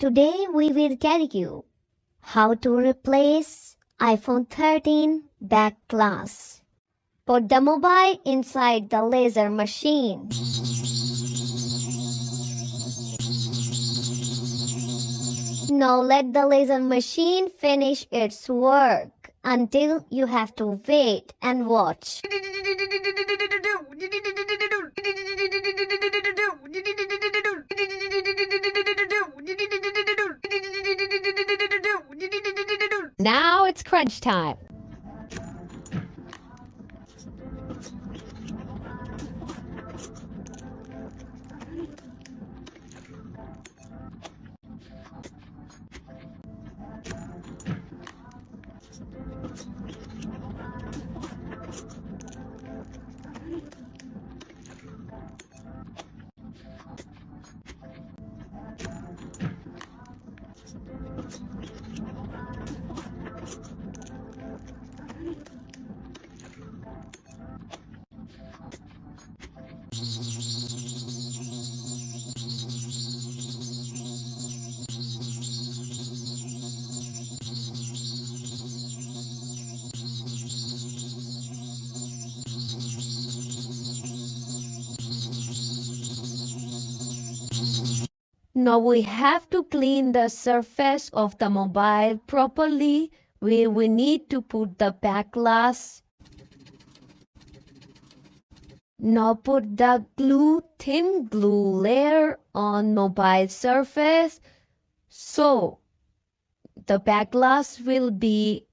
Today we will tell you how to replace iPhone 13 back glass. Put the mobile inside the laser machine. Now let the laser machine finish its work until you have to wait and watch. Now it's crunch time. Now we have to clean the surface of the mobile properly. We need to put the back glass. Now put the thin glue layer on mobile surface so the back glass will be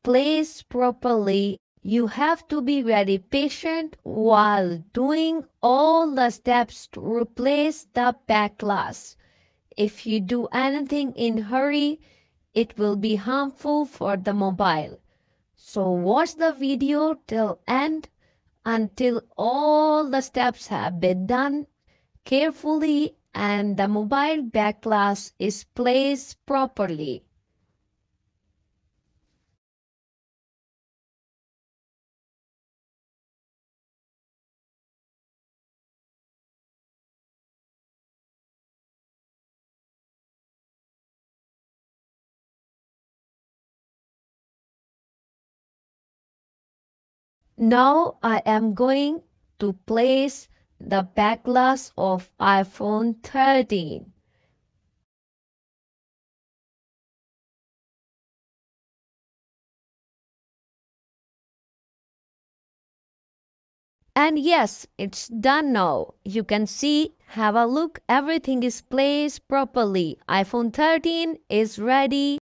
placed properly. You have to be very patient while doing all the steps to replace the back glass. If you do anything in hurry, it will be harmful for the mobile. So watch the video till end until all the steps have been done carefully and the mobile back glass is placed properly. Now I am going to place the back glass of iPhone 13. And yes, it's done now. You can see, have a look, everything is placed properly. iPhone 13 is ready.